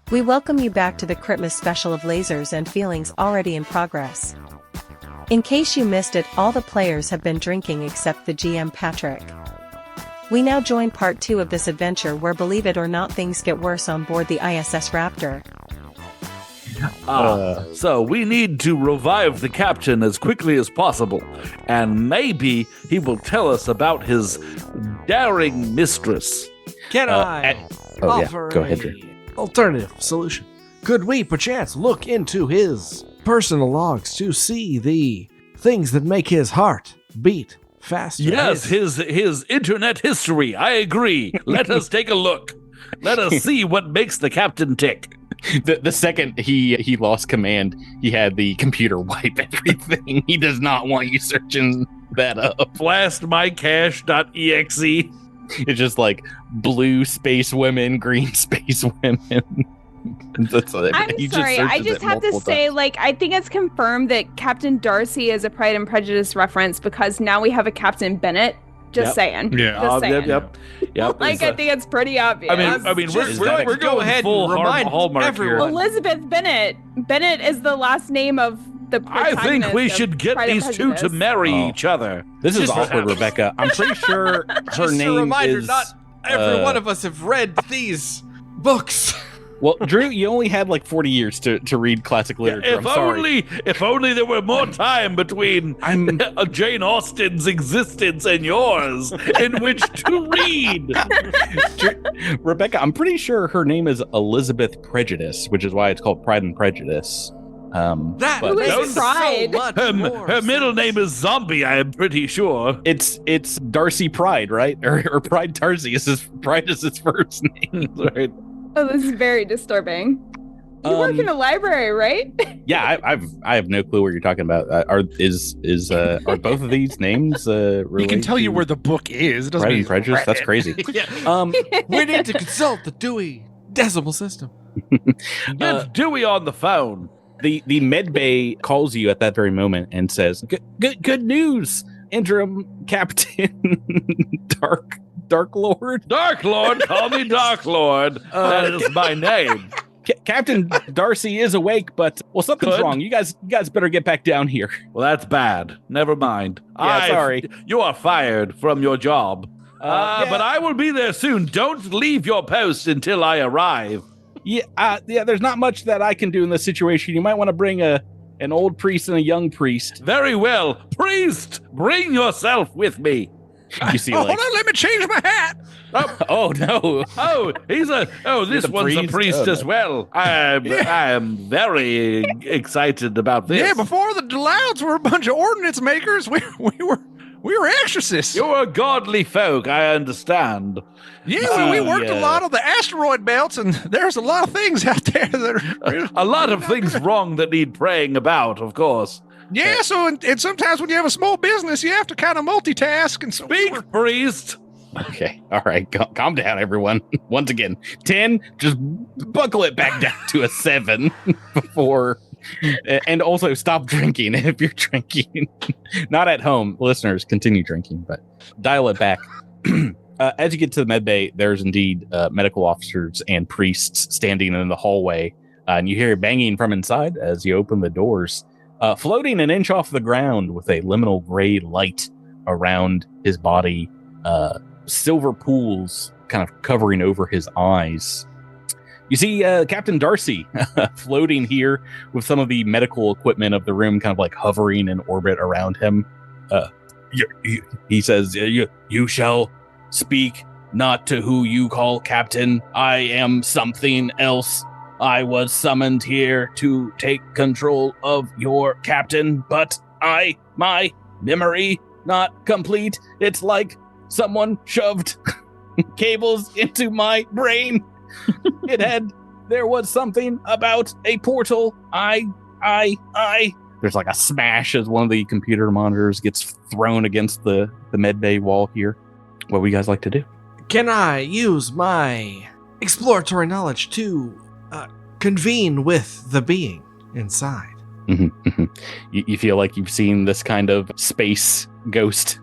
We welcome you back to the Critmas special of lasers and feelings already in progress. In case you missed it, all the players have been drinking except the GM Patrick. We now join part 2 of this adventure where, believe it or not, things get worse on board the ISS Raptor. So we need to revive the captain as quickly as possible, and maybe he will tell us about his daring mistress. Can I offer Go ahead, a Drew. alternative solution? Could we perchance look into his personal logs to see the things that make his heart beat faster? Yes, his internet history. I agree. Let us take a look. Let us see what makes the captain tick. The second he lost command, he had the computer wipe everything. He does not want you searching that up. Blastmycache.exe. It's just like blue space women, green space women. I'm sorry, I just have to say, I think it's confirmed that Captain Darcy is a Pride and Prejudice reference because now we have a Captain Bennett. Just saying. Yeah. Just saying. Yep. I think it's pretty obvious. I mean, we're go going ahead full and remind Hallmark everyone. here. Elizabeth Bennett. Bennett is the last name of the protagonist. I think we of should get Pride and these two to Prejudice. marry each other. This is Just awkward, perhaps. Rebecca. I'm pretty sure her Just name a reminder, is. not every one of us have read these books. Well, Drew, you only had 40 years to read classic literature. I'm sorry. If only there were more time between Jane Austen's existence and yours in which to read. Rebecca, I'm pretty sure her name is Elizabeth Prejudice, which is why it's called Pride and Prejudice. Who is Pride? Her middle name is Zombie, I am pretty sure. It's Darcy Pride, right? Or Pride Darcy. Pride is his first name. Right. Oh, this is very disturbing. You work in a library, right? Yeah, I have no clue what you're talking about. Are both of these names related? He can tell you where the book is. It doesn't Pride mean and Prejudice. That's crazy. We need to consult the Dewey Decimal System. Get Dewey on the phone. The medbay calls you at that very moment and says, "Good news, interim captain, Dark Lord. Dark Lord, call me Dark Lord. That is my name. Captain Darcy is awake, but something's Good. wrong. You guys better get back down here." Well, that's bad. Never mind. Sorry. You are fired from your job. But I will be there soon. Don't leave your post until I arrive. Yeah. There's not much that I can do in this situation. You might want to bring an old priest and a young priest. Very well. Priest, bring yourself with me. You see, hold on, let me change my hat. Oh no! This one's a priest as well. I am very excited about this. Yeah, before the Delouds were a bunch of ordnance makers, we were exorcists. You're a godly folk, I understand. Yeah, we worked a lot of the asteroid belts, and there's a lot of things out there that are a lot of things wrong that need praying about, of course. Yeah, so and sometimes when you have a small business, you have to kind of multitask. And so Speak, priest. Okay, all right, calm down, everyone. Once again, 10. Just buckle it back down to a 7 before, and also stop drinking if you're drinking. Not at home, listeners. Continue drinking, but dial it back. As you get to the medbay, there's indeed medical officers and priests standing in the hallway, and you hear banging from inside as you open the doors. Floating an inch off the ground with a liminal gray light around his body, silver pools kind of covering over his eyes. You see Captain Darcy floating here with some of the medical equipment of the room kind of hovering in orbit around him. He says, you shall speak not to who you call captain. I am something else. I was summoned here to take control of your captain, but my memory not complete. It's like someone shoved cables into my brain. There was something about a portal. There's a smash as one of the computer monitors gets thrown against the medbay wall here. What would you guys like to do? Can I use my exploratory knowledge to convene with the being inside? You feel like you've seen this kind of space ghost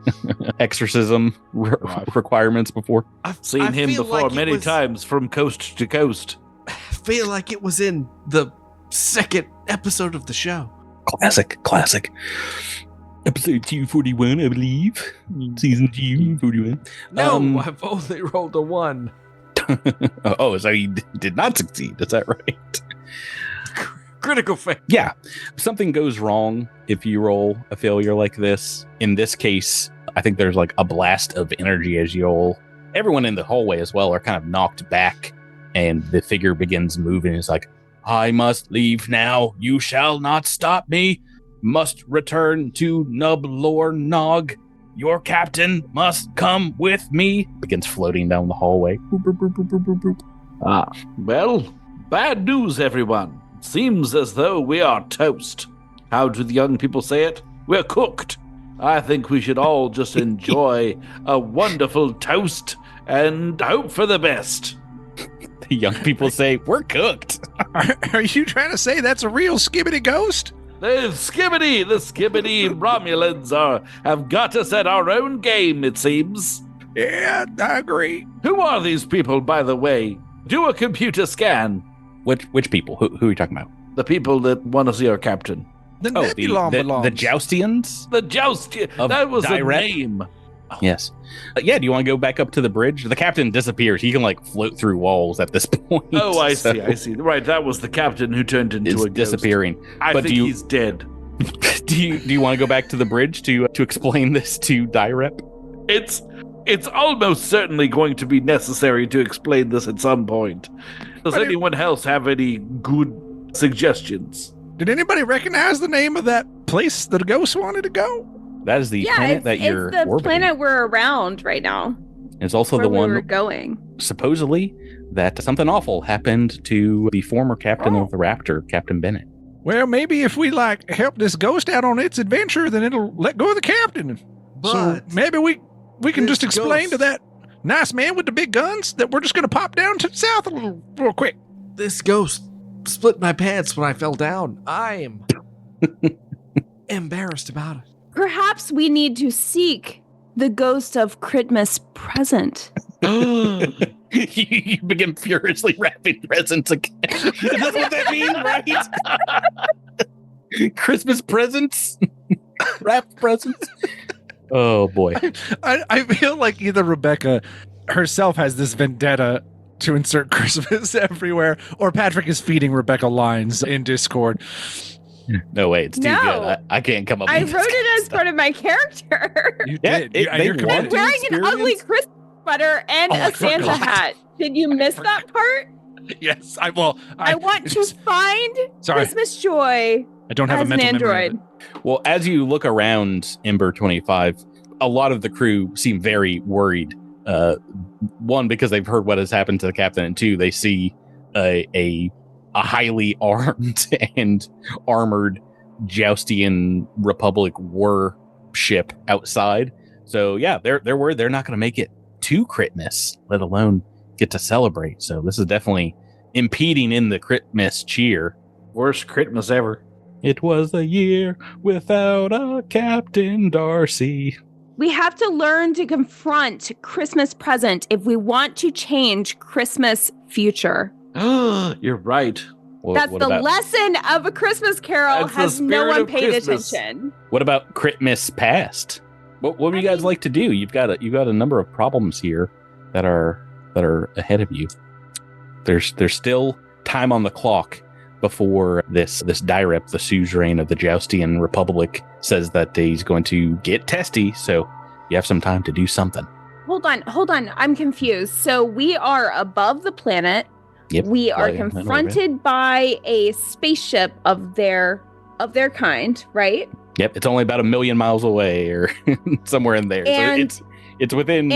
exorcism requirements before? Seen him before many times from coast to coast. feel like it was in the second episode of the show. Classic. Episode 241, I believe. Season 241. No, I've only rolled a 1. So you did not succeed. Is that right? Critical fail. Yeah. Something goes wrong if you roll a failure like this. In this case, I think there's like a blast of energy as you roll. Everyone in the hallway as well are kind of knocked back, and the figure begins moving. It's like, I must leave now. You shall not stop me. Must return to Nublor Nog. Your captain must come with me. Begins floating down the hallway. Boop, boop, boop, boop, boop, boop, boop. Well, bad news, everyone. Seems as though we are toast. How do the young people say it? We're cooked. I think we should all just enjoy a wonderful toast and hope for the best. The young people say, we're cooked. Are you trying to say that's a real skibbity ghost? The skibbity Romulans have got us at our own game, it seems. Yeah, I agree. Who are these people, by the way? Do a computer scan. Which people? Who are you talking about? The people that want to see our captain. The the Joustians? The Joustians. That was the name. Yes. Yeah, do you want to go back up to the bridge? The captain disappears. He can like float through walls at this point. Oh, I see. Right, that was the captain who turned into a ghost. Disappearing. I think he's dead. Do you want to go back to the bridge to explain this to Direp? It's almost certainly going to be necessary to explain this at some point. Does anyone else have any good suggestions? Did anybody recognize the name of that place that a ghost wanted to go? That is the planet that you're orbiting. It's the planet we're around right now. It's also the one we're going. Supposedly that something awful happened to the former captain of the Raptor, Captain Bennett. Well, maybe if we help this ghost out on its adventure, then it'll let go of the captain. But so maybe we can just explain to that nice man with the big guns that we're just going to pop down to the south real quick. This ghost split my pants when I fell down. I am embarrassed about it. Perhaps we need to seek the ghost of Critmas present. You begin furiously wrapping presents again. Is that what that means, right? Christmas presents? Wrapped presents? Oh, boy. I feel like either Rebecca herself has this vendetta to insert Christmas everywhere, or Patrick is feeding Rebecca lines in Discord. No way, it's too good. I can't come up with I wrote it as part of my character. You did. I'm wearing an ugly Christmas sweater and a Santa hat. Did you miss that part? Yes, I want to find Christmas joy. I don't have a mental android. Well, as you look around Ember 25, a lot of the crew seem very worried. One, because they've heard what has happened to the captain, and two, they see a highly armed and armored Joustian Republic warship outside. So yeah, they're worried they're not going to make it to Critmas, let alone get to celebrate. So this is definitely impeding in the Critmas cheer. Worst Critmas ever. It was a year without a Captain Darcy. We have to learn to confront Christmas present if we want to change Christmas future. You're right. That's the lesson of A Christmas Carol. Has no one paid attention? What about Critmas past? What would you guys like to do? You've got a number of problems here that are ahead of you. There's still time on the clock before this Direp, the suzerain of the Joustian Republic, says that he's going to get testy. So you have some time to do something. Hold on. I'm confused. So we are above the planet. Yep. We are confronted by a spaceship of their kind, right? Yep. It's only about 1 million miles away or somewhere in there. And so it's within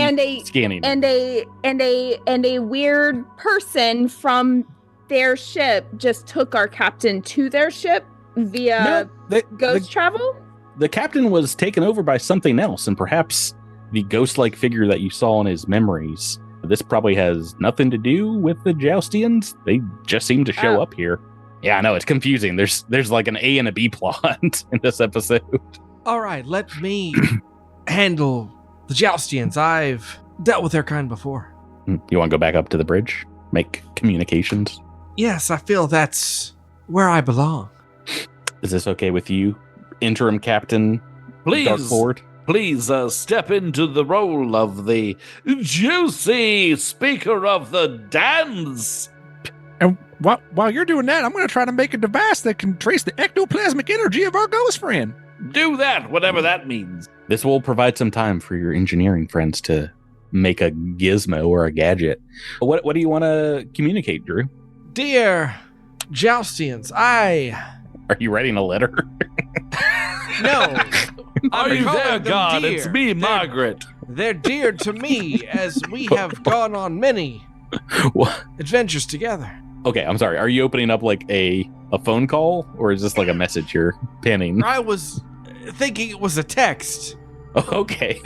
scanning. And a weird person from their ship just took our captain to their ship via ghost travel? The captain was taken over by something else, and perhaps the ghost-like figure that you saw in his memories. This probably has nothing to do with the Joustians. They just seem to show up here. Yeah, I know, it's confusing. There's like an A and a B plot in this episode. All right, let me handle the Joustians. I've dealt with their kind before. You want to go back up to the bridge? Make communications? Yes, I feel that's where I belong. Is this okay with you, Interim Captain Dark Lord? Please step into the role of the juicy speaker of the dance. And while you're doing that, I'm going to try to make a device that can trace the ectoplasmic energy of our ghost friend. Do that, whatever that means. This will provide some time for your engineering friends to make a gizmo or a gadget. What do you want to communicate, Drew? Dear Joustians, Are you writing a letter? No. Are you there, God? Dear. It's me, Margaret. They're dear to me as we have gone on many adventures together. Okay, I'm sorry. Are you opening up like a phone call, or is this like a message you're pinning? I was thinking it was a text. Okay.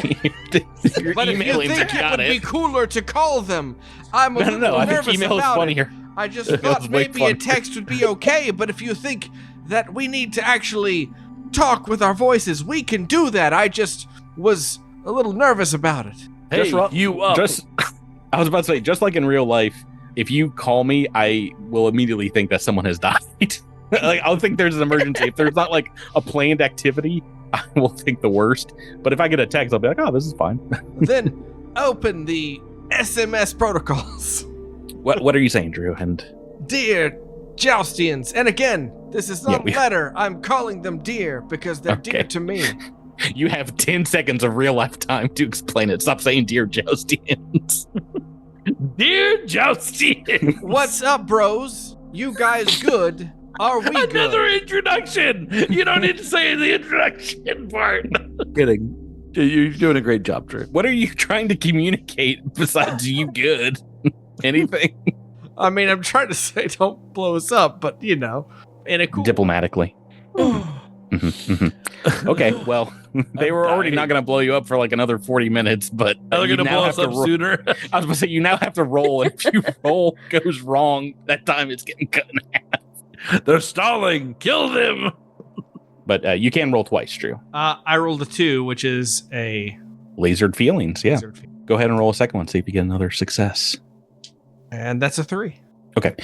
You're But if you emailing think them. it would be cooler to call them, I'm a little No. I nervous think email is about it. funnier. I just It's thought way maybe a funnier. text would be okay, but if you think that we need to actually talk with our voices, we can do that. I just was a little nervous about it. Hey, you up. I was about to say, just like in real life, if you call me, I will immediately think that someone has died. Like, I'll think there's an emergency. If there's not like a planned activity, I will think the worst. But if I get a text, I'll be like, oh, this is fine. Then open the SMS protocols. What are you saying, Drew? And Dear Joustians, and again, this is not a letter. I'm calling them dear because they're dear to me. You have 10 seconds of real life time to explain it. Stop saying dear Joustians. Dear Joustians. What's up, bros? You guys good? Are we good? Another introduction. You don't need to say the introduction part. Kidding. You're doing a great job, Drew. What are you trying to communicate besides you good? Anything? I mean, I'm trying to say don't blow us up, but you know, in a cool Diplomatically. Okay, well, they were already not going to blow you up for like another 40 minutes, but they're going to blow us up sooner. I was going to say, you now have to roll, and if your roll goes wrong, that time it's getting cut in half. They're stalling. Kill them. But you can roll twice, Drew. I rolled a 2, which is a Lasered feelings, yeah. Go ahead and roll a second one, see if you get another success. And that's a 3. Okay.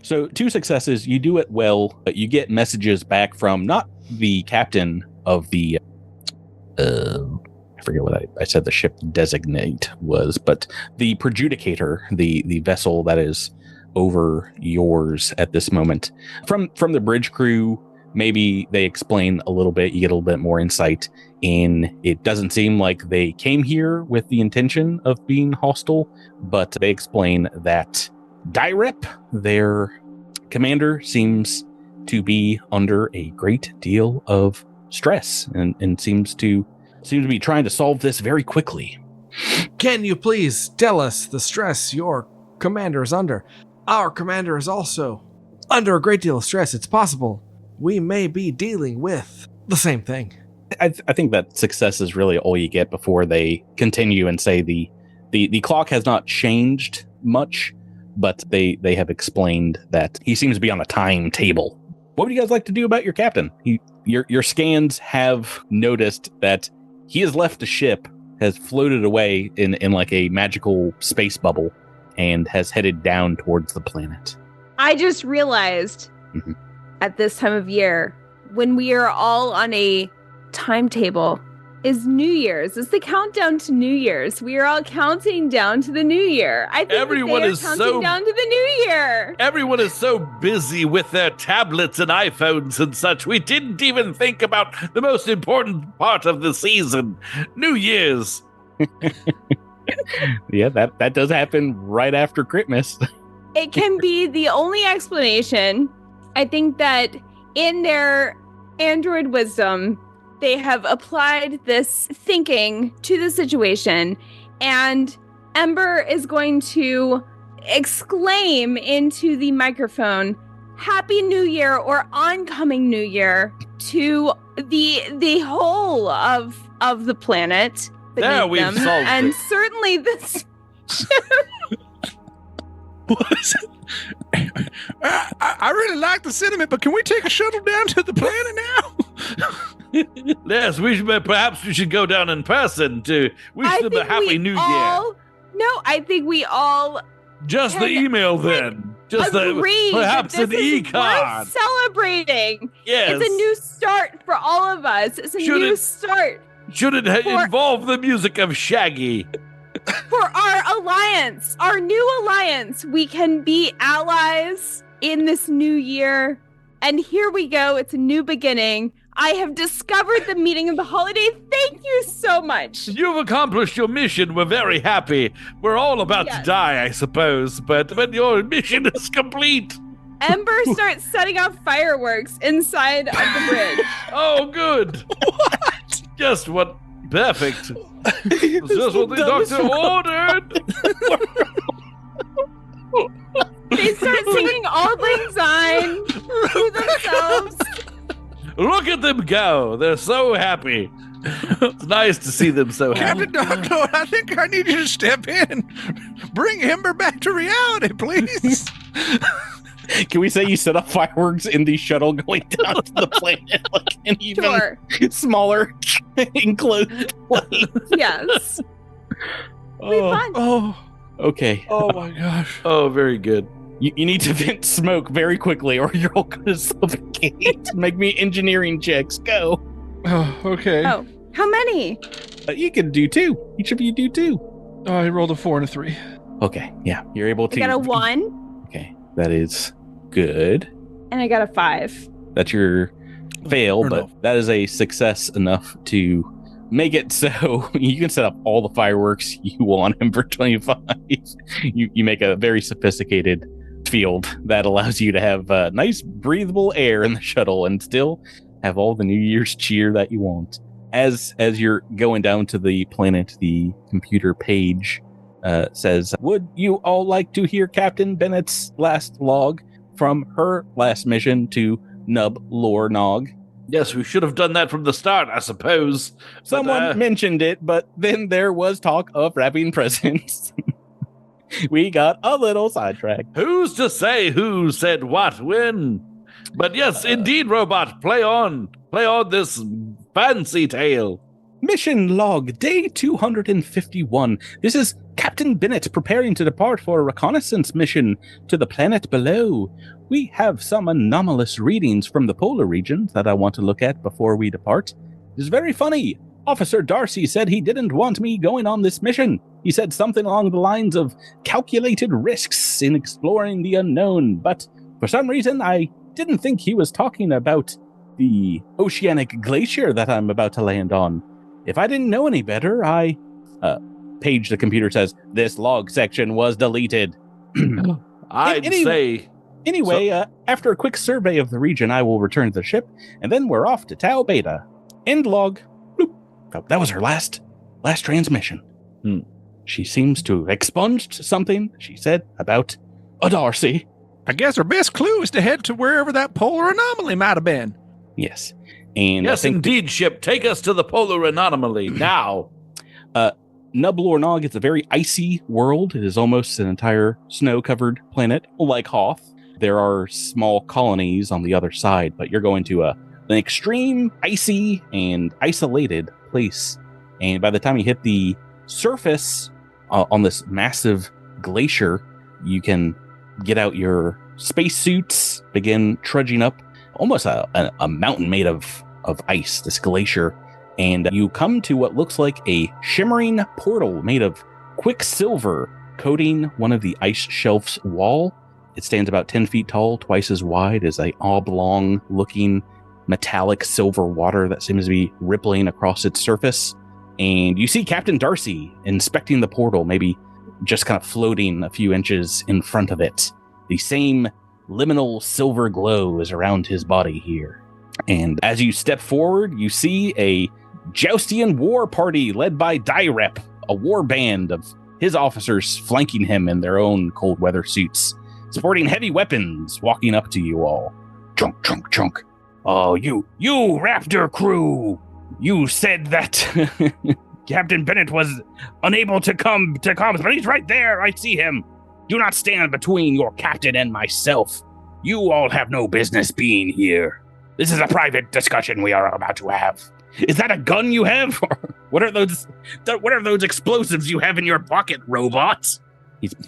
So 2 successes. You do it well, but you get messages back from not the captain of the I forget what I said the ship designate was, but the prejudicator, the vessel that is over yours at this moment. From the bridge crew, maybe they explain a little bit, you get a little bit more insight in. It doesn't seem like they came here with the intention of being hostile, but they explain that Dyrep, their commander, seems to be under a great deal of stress and seems to be trying to solve this very quickly. Can you please tell us the stress your commander is under? Our commander is also under a great deal of stress. It's possible we may be dealing with the same thing. I think that success is really all you get before they continue and say the clock has not changed much, but they have explained that he seems to be on a timetable. What would you guys like to do about your captain? Your scans have noticed that he has left the ship, has floated away in like a magical space bubble, and has headed down towards the planet. I just realized at this time of year, when we are all on a timetable, is New Year's. It's the countdown to New Year's. We are all counting down to the New Year. I think everyone is counting down to the New Year. Everyone is so busy with their tablets and iPhones and such. We didn't even think about the most important part of the season, New Year's. Yeah, that does happen right after Critmas. It can be the only explanation. I think that in their android wisdom, they have applied this thinking to the situation, and Ember is going to exclaim into the microphone, Happy New Year or oncoming New Year to the whole of the planet. There, we've them, solved and it. certainly this I really like the sentiment, but can we take a shuttle down to the planet now? Yes, perhaps we should go down in person to wish them a happy new year. No, I think we all Just the email then. Just agree perhaps that an this is e-card. worth celebrating. Yes. It's a new start for all of us. It's a new start Should it involve the music of Shaggy? for our alliance, our new alliance. We can be allies in this new year. And here we go. It's a new beginning. I have discovered the meaning of the holiday. Thank you so much. You've accomplished your mission. We're very happy. We're all about to die, I suppose, but your mission is complete. Ember starts setting off fireworks inside of the bridge. Oh, good. What? Just what? Perfect. It's just what the doctor ordered. They start singing Auld Lang Syne to themselves. Look at them go. They're so happy. It's nice to see them so happy. Captain Doggo, I think I need you to step in. Bring Ember back to reality, please. Can we say you set up fireworks in the shuttle going down to the planet, like an even smaller enclosed plane? Yes. It'll be fun. Oh, okay. Oh my gosh. Oh, very good. You need to vent smoke very quickly, or you're all going to suffocate. Make me engineering checks. Go. Oh, okay. Oh, how many? You can do 2. Each of you do 2. Oh, I rolled a 4 and a 3. Okay, yeah, you're able to. I got a 1. Okay, that is good. And I got a 5. That's your fail, Or but no. that is a success enough to make it so you can set up all the fireworks you want him for 25. You make a very sophisticated field that allows you to have nice breathable air in the shuttle and still have all the New Year's cheer that you want. As you're going down to the planet, the computer page says, would you all like to hear Captain Bennett's last log from her last mission to Nub Lore Nog? Yes, we should have done that from the start, I suppose. Someone mentioned it, but then there was talk of wrapping presents. We got a little sidetracked. Who's to say who said what when? But yes, indeed, Robot, play on this fancy tale. Mission log, day 251. This is Captain Bennett preparing to depart for a reconnaissance mission to the planet below. We have some anomalous readings from the polar region that I want to look at before we depart. It's very funny. Officer Darcy said he didn't want me going on this mission. He said something along the lines of calculated risks in exploring the unknown, but for some reason I didn't think he was talking about the oceanic glacier that I'm about to land on. If I didn't know any better, Page, the computer says, this log section was deleted. Anyway, after a quick survey of the region, I will return to the ship, and then we're off to Tau Beta. End log. Bloop. Oh, that was her last transmission. She seems to have expunged something she said about a Darcy. I guess our best clue is to head to wherever that polar anomaly might have been. Yes. And yes, indeed, ship. Take us to the polar anomaly now. Nub Lore Nog is a very icy world. It is almost an entire snow-covered planet, like Hoth. There are small colonies on the other side, but you're going to an extreme, icy, and isolated place. And by the time you hit the surface on this massive glacier, you can get out your spacesuits, begin trudging up almost a mountain made of ice, this glacier. And you come to what looks like a shimmering portal made of quicksilver coating one of the ice shelf's wall. It stands about 10 feet tall, twice as wide as a oblong-looking metallic silver water that seems to be rippling across its surface. And you see Captain Darcy inspecting the portal, maybe just kind of floating a few inches in front of it. The same liminal silver glow is around his body here. And as you step forward, you see a Joustian war party led by Dyrep, a war band of his officers flanking him in their own cold weather suits, sporting heavy weapons, walking up to you all. Chunk, chunk, chunk. Oh, you Raptor crew! You said that Captain Bennett was unable to come to comms, but he's right there. I see him. Do not stand between your captain and myself. You all have no business being here. This is a private discussion we are about to have. Is that a gun you have? What are those explosives you have in your pocket, robots?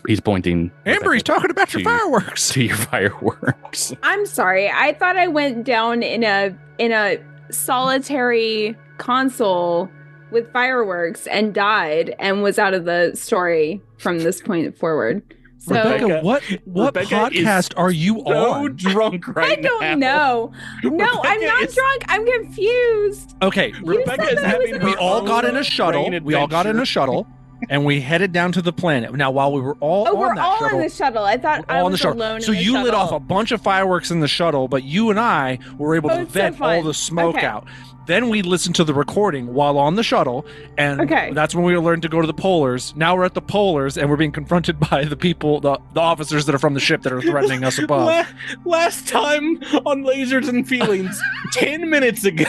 He's pointing. Amber, he's talking about your to- fireworks. To your fireworks. I'm sorry. I thought I went down in a solitary console with fireworks and died and was out of the story from this point forward. So Rebecca, what Rebecca podcast are you So on? drunk I right don't now. know. No, I'm Rebecca not is- drunk. I'm confused. Okay, Rebecca said is that I having was we her all own got in a shuttle. brain We all got in a adventure. shuttle, and we headed down to the planet. Now, while we were all Oh, on we're that all shuttle, on the shuttle. I thought we're I all on the was shuttle. alone. So in the you lit off shuttle. a bunch of fireworks in the shuttle, but you and I were able Oh, to it's so vent all fun. the smoke Okay. out. Then we listened to the recording while on the shuttle, and Okay. that's when we learned to go to the polars. Now we're at the polars, and we're being confronted by the people, the officers that are from the ship that are threatening us above. Last time on Lasers and Feelings, 10 minutes ago.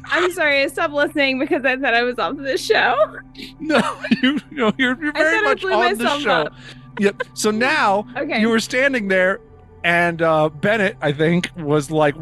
I'm sorry. I stopped listening because I thought I was off the show. No, you're I very thought I much blew on the myself show. up. Yep. So now Okay. you were standing there, and Bennett, I think, was like,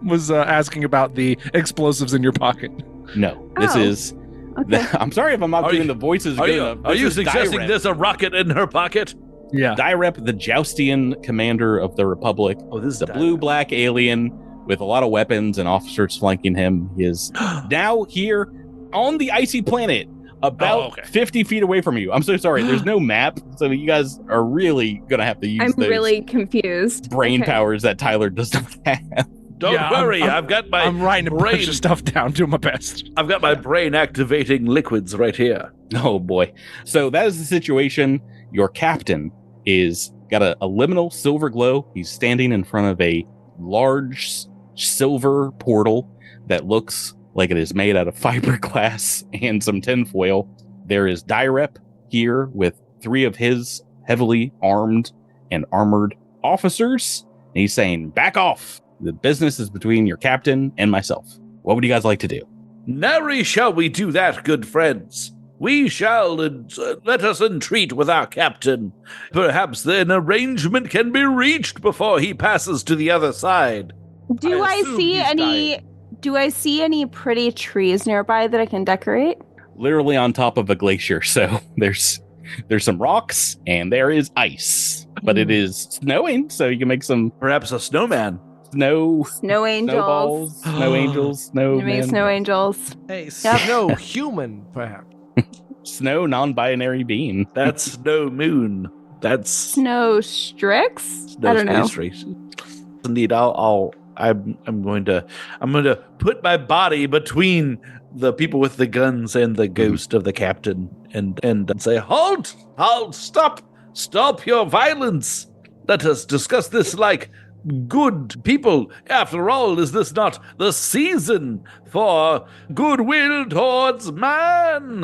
was asking about the explosives in your pocket. No, this Oh. is. Okay. I'm sorry if I'm not Are doing you- the voices Are good you, enough. are This you is suggesting Dyrep. there's a rocket in her pocket? Yeah. Dyrep, the Joustian commander of the Republic, Oh, this is the blue-black alien with a lot of weapons and officers flanking him. He is now here on the icy planet, about Oh, okay. 50 feet away from you. I'm so sorry. There's no map, so you guys are really gonna have to use I'm those really confused. brain Okay. powers that Tyler does not have. Don't Yeah, worry, I'm- I've got my I'm writing a bunch brain. of stuff down, doing my best. I've got my brain activating liquids right here. Oh boy. So that is the situation. Your captain is got a liminal silver glow. He's standing in front of a large silver portal that looks like it is made out of fiberglass and some tinfoil. There is Dyrep here with 3 of his heavily armed and armored officers. And he's saying, back off. The business is between your captain and myself. What would you guys like to do? Nary shall we do that, good friends. We shall let us entreat with our captain. Perhaps an arrangement can be reached before he passes to the other side. Do I I assume see he's any? dying. Do I see any pretty trees nearby that I can decorate? Literally on top of a glacier. So there's some rocks and there is ice, but it is snowing. So you can make some Perhaps a snowman. Snow angels. snowballs, snow angels, snow You make men, snow angels. Hey, Yep. snow human, perhaps. snow non-binary being. That's snow moon. That's Snow strix? snow I don't know. space race. Indeed, I'm going to put my body between the people with the guns and the ghost of the captain and say, halt, stop your violence. Let us discuss this like good people. After all, is this not the season for goodwill towards man?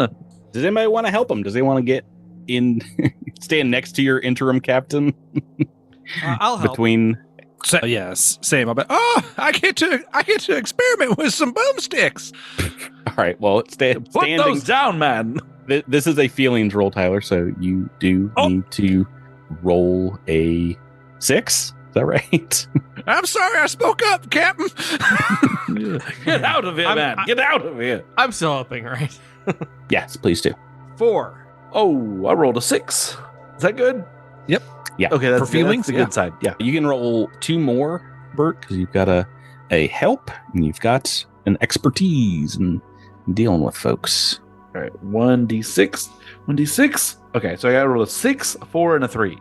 Does anybody want to help him? Does he want to get in, stand next to your interim captain I'll help. between? So, yes, same. I'll be, I get to experiment with some boomsticks. All right. Well, Put standing. those down, man. This is a feelings roll, Tyler. So you do need to roll a 6. Is that right? I'm sorry, I spoke up, Captain. Get out of here, man. Get out of here. I'm still helping, right? Yes, please do. 4. Oh, I rolled a 6. Is that good? Yep. Yeah. Okay, that's For feelings? That's the good side. Yeah. You can roll 2 more, Bert, because you've got a help and you've got an expertise in dealing with folks. All right. 1d6. 1d6. Okay, so I got to roll a 6, a 4, and a 3.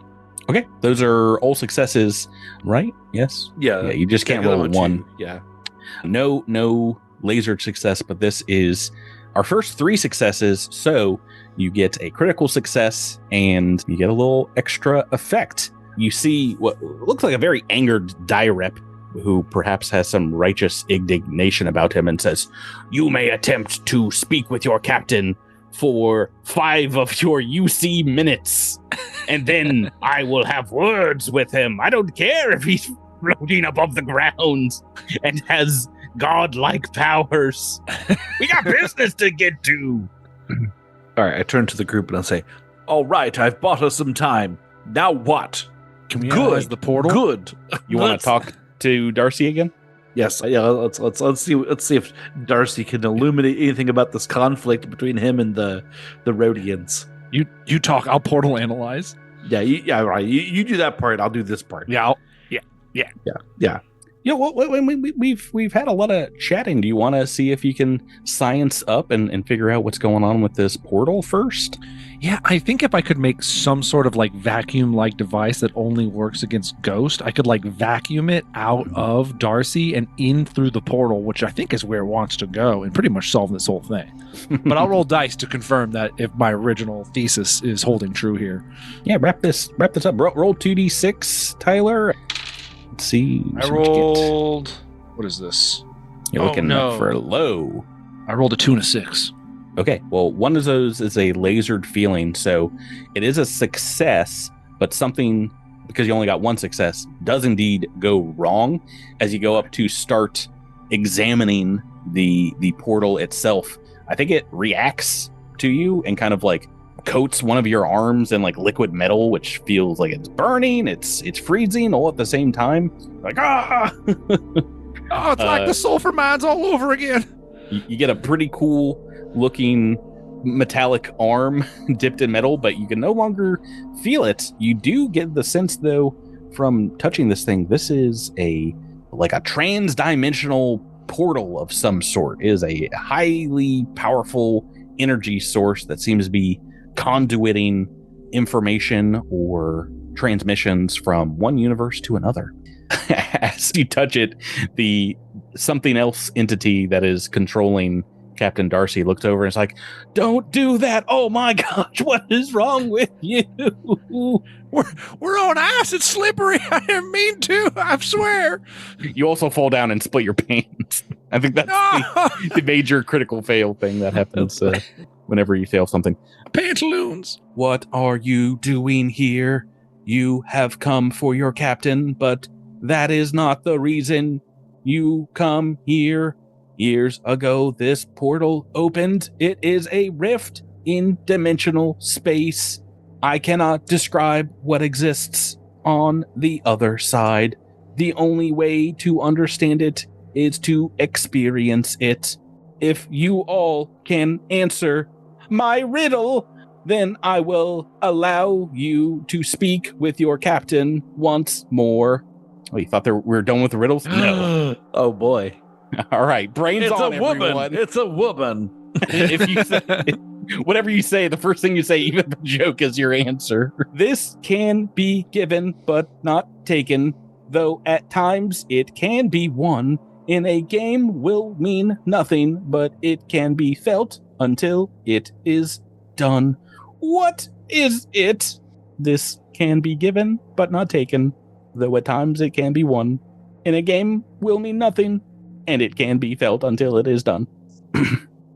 Okay, those are all successes, right? Yes. Yeah. Yeah, you just can't I got roll them a on 1. 2. Yeah. No laser success, but this is our first 3 successes. So you get a critical success and you get a little extra effect. You see what looks like a very angered Dyrep who perhaps has some righteous indignation about him and says, "You may attempt to speak with your captain for 5 of your UC minutes, and then I will have words with him. I don't care if he's floating above the ground and has godlike powers. We got business to get to." All right, I turn to the group and I say, all right, I've bought us some time. Now what? Can we Good. analyze the portal? Good. You want Let's- to talk to Darcy again? Yes, yeah. Let's see if Darcy can illuminate anything about this conflict between him and the Rhodians. You talk. I'll portal analyze. Yeah, right. You do that part. I'll do this part. Yeah. You know what? We've had a lot of chatting. Do you want to see if you can science up and figure out what's going on with this portal first? Yeah, I think if I could make some sort of like vacuum-like device that only works against ghost, I could like vacuum it out of Darcy and in through the portal, which I think is where it wants to go, and pretty much solve this whole thing. But I'll roll dice to confirm that if my original thesis is holding true here. Yeah, wrap this up. Roll 2d6, Tyler. Let's see. I rolled. What is this? You're looking for low. I rolled a 2 and a 6. Okay, well, one of those is a lasered feeling, so it is a success, but something, because you only got one success, does indeed go wrong as you go up to start examining the portal itself. I think it reacts to you and kind of like coats one of your arms in like liquid metal, which feels like it's burning, it's freezing all at the same time. Like, ah! Oh, it's like the sulfur mines all over again. You get a pretty cool looking metallic arm dipped in metal, but you can no longer feel it. You do get the sense, though, from touching this thing, this is a trans-dimensional portal of some sort. It is a highly powerful energy source that seems to be conduiting information or transmissions from one universe to another. As you touch it, the something else entity that is controlling Captain Darcy looks over and is like, "Don't do that! Oh my gosh, what is wrong with you?" We're on ice. It's slippery. I didn't mean to. I swear. You also fall down and split your pants. I think that's the major critical fail thing that happens whenever you fail something. Pantaloons. What are you doing here? You have come for your captain, but that is not the reason you come here. Years ago, this portal opened. It is a rift in dimensional space. I cannot describe what exists on the other side. The only way to understand it is to experience it. If you all can answer my riddle, then I will allow you to speak with your captain once more. Oh, you thought we were done with the riddles? No. Oh boy. All right, brains It's on, a woman. everyone. It's a woman. If you say, whatever you say, the first thing you say, even if a joke, is your answer. This can be given, but not taken, though at times it can be won. In a game will mean nothing, but it can be felt until it is done. What is it? This can be given, but not taken, though at times it can be won. In a game will mean nothing, and it can be felt until it is done.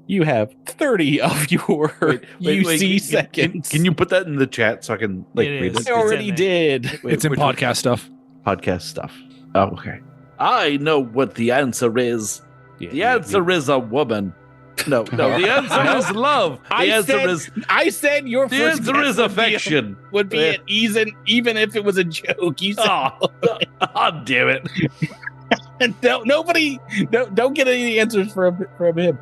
You have 30 of your UC seconds. Can you put that in the chat so I can read it? I already did. It's in podcast stuff. Podcast stuff. Oh, okay. I know what the answer is. The answer is a woman. No. The answer is love. I said your the first answer guess is affection. would be it, even if it was a joke. You said, Oh, damn it. Don't get any answers from him.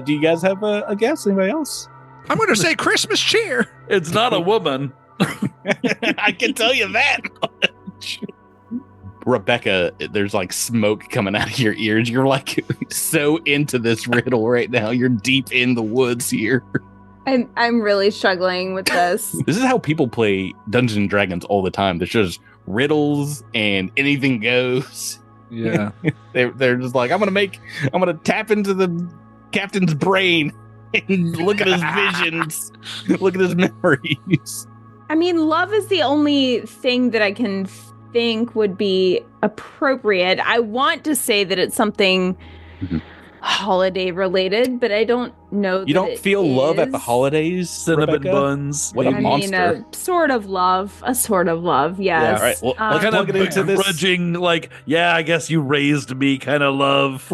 Do you guys have a guess? Anybody else? I'm going to say Christmas cheer. It's not a woman. I can tell you that much. Rebecca, there's like smoke coming out of your ears. You're like so into this riddle right now. You're deep in the woods here. I'm really struggling with this. This is how people play Dungeons and Dragons all the time. There's just riddles and anything goes. Yeah. They're just like, I'm gonna tap into the captain's brain and look at his visions, look at his memories. I mean, love is the only thing that I can think would be appropriate. I want to say that it's something holiday related, but I don't know. You don't feel love at the holidays, Cinnamon Rebecca? buns. What a monster! Mean, a sort of love. Yes. Yeah, all right. Well, let's Kind plug of it into this. begrudging, like, yeah, I guess you raised me kind of love.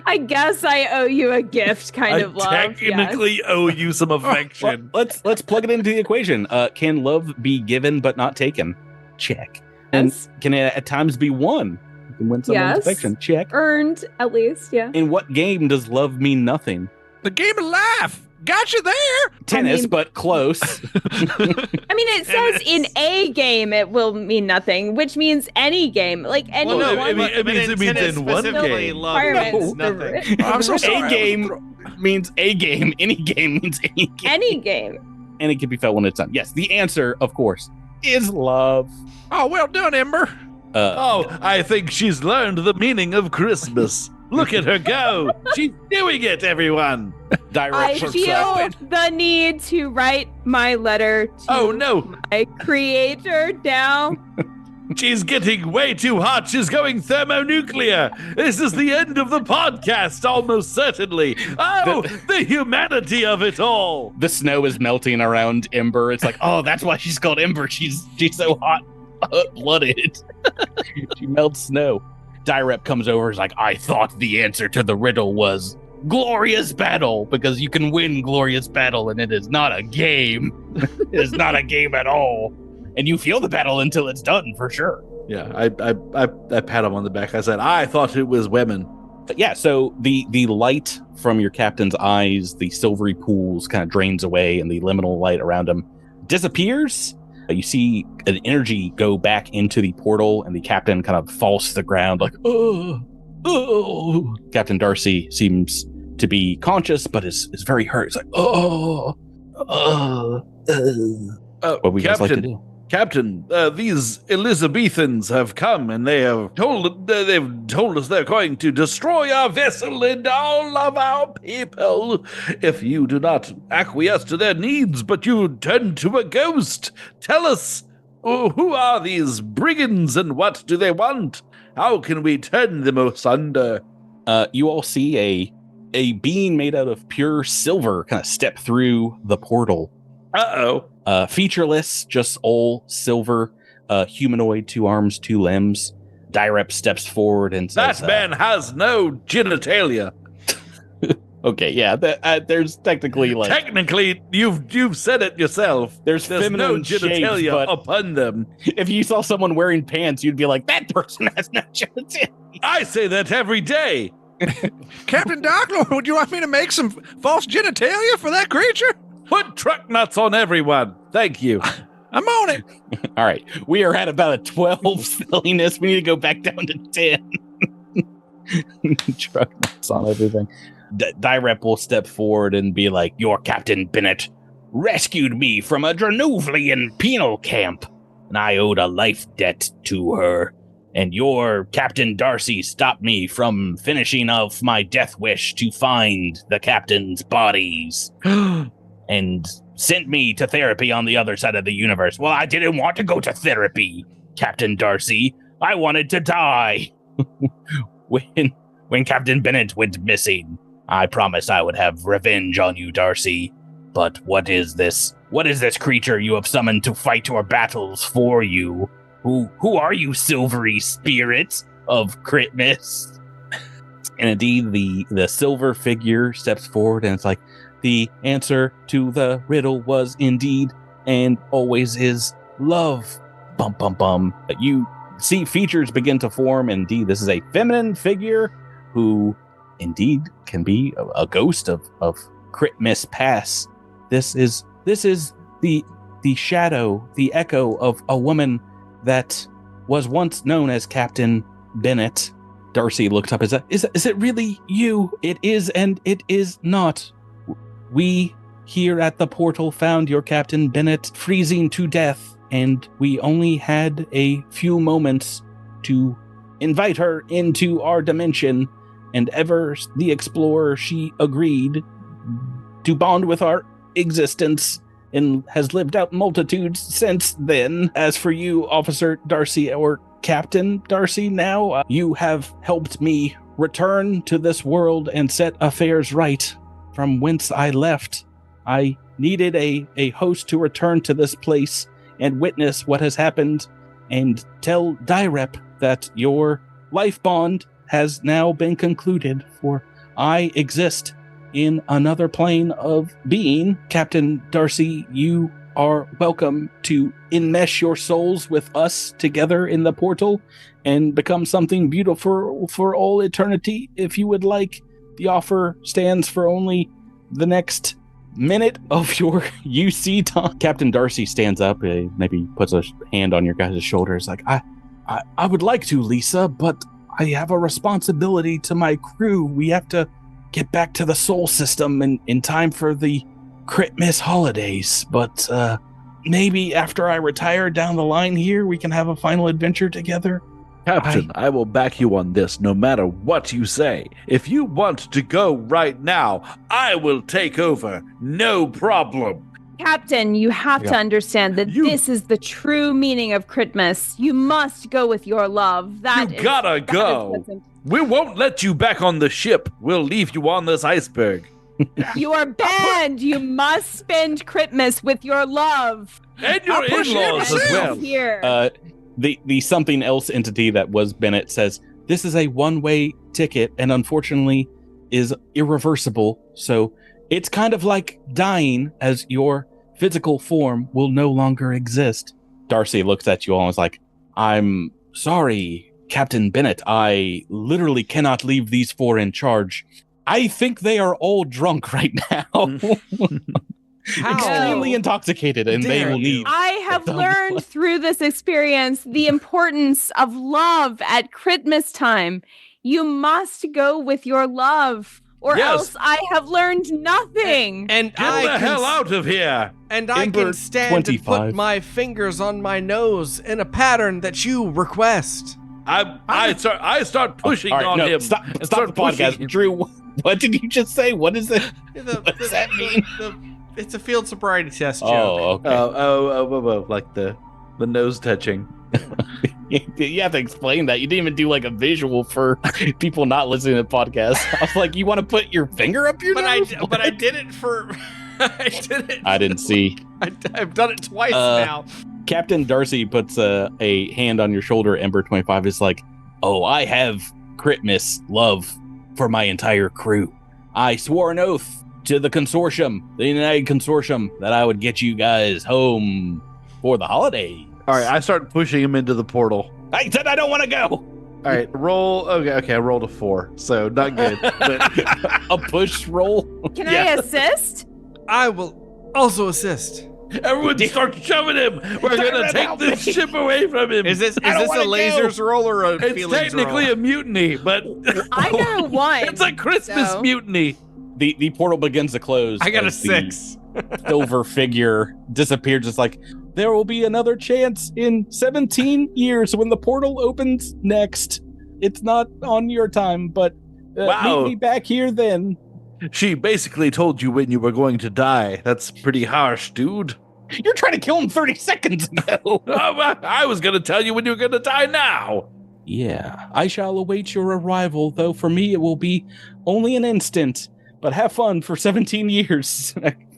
I guess I owe you a gift kind of love. Technically owe you some affection. Well, let's plug it into the equation. Can love be given but not taken? Check. And Yes. can it at times be won? You can win someone's Yes. affection. Check. Earned, at least, yeah. In what game does love mean nothing? The game of life. Got you there. Tennis, mean- but close. I mean, it says in a game it will mean nothing, which means any game. Like any Well, no, one. it means in one specifically, game. love means Requirements. nothing. I'm so sorry. A game means a game. Any game means any game. Any game. And it can be felt when it's done. Yes, the answer, of course, is love. Oh, well done, Ember. Oh, I think she's learned the meaning of Christmas. Look at her go. She's doing it, everyone. I feel the need to write my letter to Oh, no. my creator down. She's getting way too hot. She's going thermonuclear. This is the end of the podcast, almost certainly. Oh, the humanity of it all. The snow is melting around Ember. It's like, oh, that's why she's called Ember. She's so hot-blooded. She melts snow. Direp comes over and is like, I thought the answer to the riddle was glorious battle, because you can win glorious battle, and it is not a game. It is not a game at all. And you feel the battle until it's done, for sure. Yeah, I pat him on the back. I said, I thought it was women. But yeah, so the light from your captain's eyes, the silvery pools kind of drains away, and the liminal light around him disappears. You see an energy go back into the portal, and the captain kind of falls to the ground like, oh. Captain Darcy seems to be conscious, but is very hurt. It's like, what would you guys like to do? Captain, these Elizabethans have come, and they've told us they're going to destroy our vessel and all of our people if you do not acquiesce to their needs, but you turn to a ghost. Tell us, who are these brigands, and what do they want? How can we turn them asunder? You all see a being made out of pure silver kind of step through the portal. Uh-oh. Featureless, just all silver, humanoid, 2 arms, 2 limbs. Direp steps forward and says, That man has no genitalia. Okay, yeah, there's technically like... Technically, you've said it yourself. There's no feminine genitalia shapes, but upon them. if you saw someone wearing pants, you'd be like, that person has no genitalia. I say that every day. Captain Darklord, would you want me to make some false genitalia for that creature? Put truck nuts on everyone. Thank you. I'm on it. All right, we are at about a 12 silliness. We need to go back down to 10. Truck nuts on everything. Direp will step forward and be like, your Captain Bennett rescued me from a Drenuvlian penal camp, and I owed a life debt to her. And your Captain Darcy stopped me from finishing off my death wish to find the captain's bodies. And sent me to therapy on the other side of the universe. Well, I didn't want to go to therapy, Captain Darcy. I wanted to die. When Captain Bennett went missing, I promised I would have revenge on you, Darcy. But what is this? What is this creature you have summoned to fight your battles for you? Who are you, silvery spirits of Critmas? And indeed, the silver figure steps forward, and it's like, the answer to the riddle was indeed and always is love. Bum, bum, bum. You see features begin to form. Indeed, this is a feminine figure who indeed can be a ghost of Critmas Pass. This is the shadow, the echo of a woman that was once known as Captain Bennett. Darcy looked up. Is it really you? It is and it is not. We here at the portal found your Captain Bennett freezing to death, and we only had a few moments to invite her into our dimension, and ever the explorer, she agreed to bond with our existence and has lived out multitudes since then. As for you, Officer Darcy, or Captain Darcy now, you have helped me return to this world and set affairs right. From whence I left, I needed a host to return to this place and witness what has happened and tell Direp that your life bond has now been concluded, for I exist in another plane of being. Captain Darcy, you are welcome to enmesh your souls with us together in the portal and become something beautiful for all eternity. If you would like, the offer stands for only the next minute of your UC time. Captain Darcy stands up, maybe puts a hand on your guys' shoulders, like, I would like to, Lisa, but I have a responsibility to my crew. We have to get back to the Sol system in time for the Critmas holidays. But maybe after I retire down the line here, we can have a final adventure together. Captain, I will back you on this no matter what you say. If you want to go right now, I will take over. No problem. Captain, you have to understand that this is the true meaning of Critmas. You must go with your love. You gotta go. We won't let you back on the ship. We'll leave you on this iceberg. You are banned. You must spend Critmas with your love. And your in-laws as well. Here. The something else entity that was Bennett says, this is a one-way ticket and unfortunately is irreversible. So it's kind of like dying, as your physical form will no longer exist. Darcy looks at you all and is like, I'm sorry, Captain Bennett. I literally cannot leave these four in charge. I think they are all drunk right now. Extremely intoxicated, and they will need. I have learned through this experience the importance of love at Critmas time. You must go with your love, or else I have learned nothing. And get the hell out of here! And I can stand and put my fingers on my nose in a pattern that you request. I start pushing on him. Stop the podcast, Drew. What did you just say? What is it? What does that mean? It's a field sobriety test joke. Oh, okay. Oh, like the nose touching. You have to explain that. You didn't even do like a visual for people not listening to podcasts. I was like, you want to put your finger up your nose? But I did it for... I did it. I didn't see. I've done it twice now. Captain Darcy puts a hand on your shoulder. Ember 25 is like, oh, I have Critmas love for my entire crew. I swore an oath to the consortium, the United Consortium, that I would get you guys home for the holiday. All right, I start pushing him into the portal. I said I don't want to go. All right, roll. Okay, I rolled a 4, so not good. But a push roll. Can I assist? I will also assist. Everyone start shoving him. We're going to take this ship away from him. Is this a lasers roll or a It's feelings technically roll? a mutiny, but I got a 1. It's a Christmas mutiny. The portal begins to close. I got a 6. Silver figure disappears. It's like, there will be another chance in 17 years when the portal opens next. It's not on your time, but meet me back here then. She basically told you when you were going to die. That's pretty harsh, dude. You're trying to kill him 30 seconds ago. I was going to tell you when you were going to die now. Yeah, I shall await your arrival, though for me it will be only an instant. But have fun for 17 years.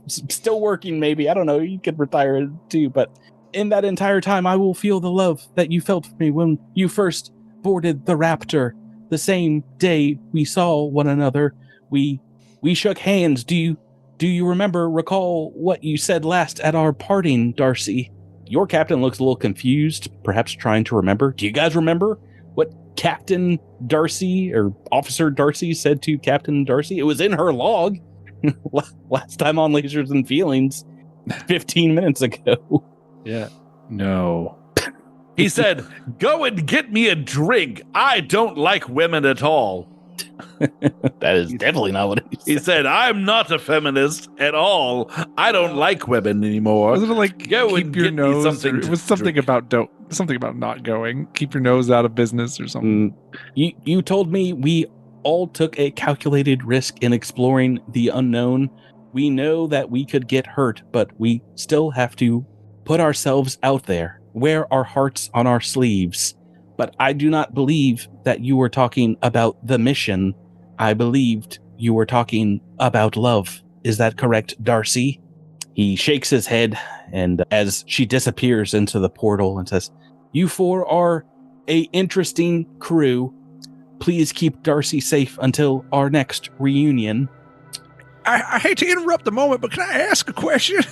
Still working, maybe. I don't know. You could retire too. But in that entire time, I will feel the love that you felt for me when you first boarded the Raptor. The same day we saw one another, we shook hands. Do you recall what you said last at our parting, Darcy? Your captain looks a little confused, perhaps trying to remember. Do you guys remember what Captain Darcy or Officer Darcy said to Captain Darcy? It was in her log last time on Lasers and Feelings 15 minutes ago. Yeah. No. He said, go and get me a drink. I don't like women at all. That is definitely not what he said. He said, I'm not a feminist at all. I don't like women anymore. Wasn't it like Go keep and your get me nose? something It to was something drink. about something about not going. Keep your nose out of business or something. You told me we all took a calculated risk in exploring the unknown. We know that we could get hurt, but we still have to put ourselves out there, wear our hearts on our sleeves. But I do not believe that you were talking about the mission. I believed you were talking about love. Is that correct, Darcy? He shakes his head, and as she disappears into the portal and says, you four are a interesting crew. Please keep Darcy safe until our next reunion. I hate to interrupt the moment, but can I ask a question?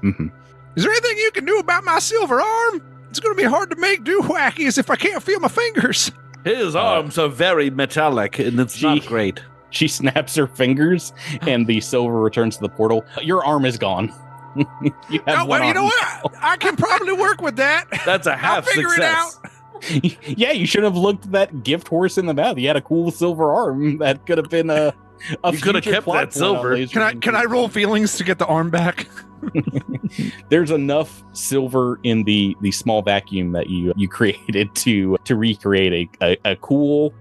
Mm-hmm. Is there anything you can do about my silver arm? It's going to be hard to make do wackies if I can't feel my fingers. His arms are very metallic, and it's not great. She snaps her fingers, and the silver returns to the portal. Your arm is gone. You have one you know arm what? I can probably work with that. That's a half I'll figure success. it out. Yeah, you should have looked that gift horse in the mouth. He had a cool silver arm that could have been a You could have future kept plot that point silver. on Lasers Can I roll feelings to get the arm back? There's enough silver in the small vacuum that you created to recreate a cool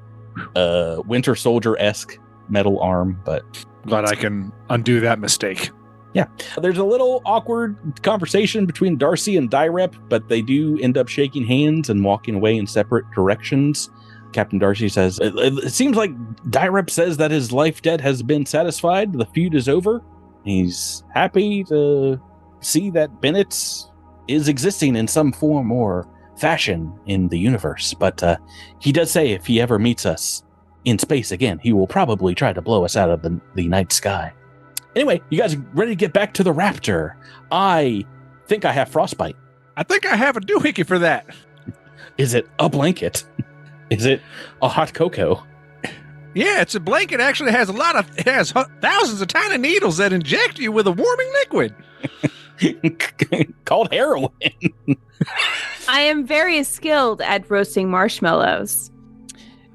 Winter Soldier-esque metal arm, but Glad I can undo that mistake. yeah. There's a little awkward conversation between Darcy and Dyrep, but they do end up shaking hands and walking away in separate directions. Captain Darcy says, it seems like Dyrep says that his life debt has been satisfied. The feud is over. He's happy to see that Bennett is existing in some form or fashion in the universe. But he does say if he ever meets us in space again, he will probably try to blow us out of the night sky. Anyway, you guys are ready to get back to the Raptor. I think I have frostbite. I think I have a doohickey for that. Is it a blanket? Is it a hot cocoa? Yeah, it's a blanket. Actually, it has thousands of tiny needles that inject you with a warming liquid. Called heroin. I am very skilled at roasting marshmallows.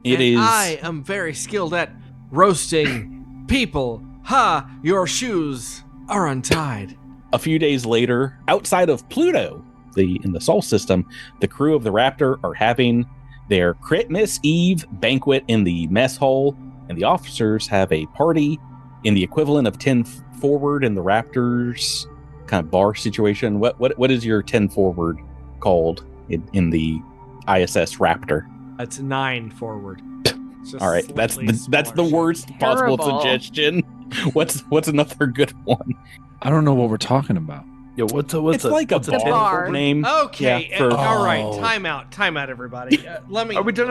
I am very skilled at roasting people. Ha! Your shoes are untied. A few days later, outside of Pluto, in the Sol system, the crew of the Raptor are having their Critmas Eve banquet in the mess hall, and the officers have a party in the equivalent of 10 forward in the Raptors kind of bar situation. What is your 10 forward called in the ISS Raptor? That's 9 forward. All right, that's the worst possible Terrible. suggestion. What's another good one? I don't know what we're talking about. Yeah, what's It's like a bar. bar name. Okay, Yeah, for- all right. Oh. Time out, everybody. Let me. Are we talking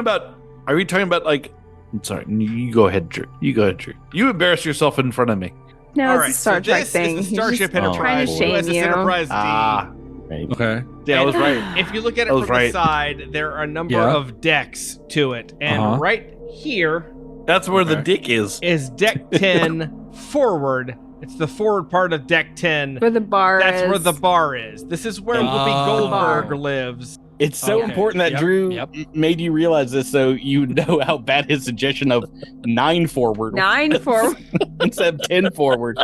about like? I'm sorry. You go ahead, Drew. You embarrass yourself in front of me. No, all it's right, a Star Trek this thing. is the He's Starship just trying to Enterprise. shame USS you. Enterprise D. Right. Okay. Yeah, I was And right. If you look at it I was from right. the side, there are a number Yeah. of decks to it, and Uh-huh. right here That's where the Okay. dick is. is deck 10 forward. It's the forward part of deck 10. Where the bar That's is. where the bar is. This is where Whoopi Oh. Goldberg Bar. lives. It's so Okay. important that Yep, Drew yep. made you realize this, so you know how bad his suggestion of 9 forward 9 was forward. instead of 10 forward.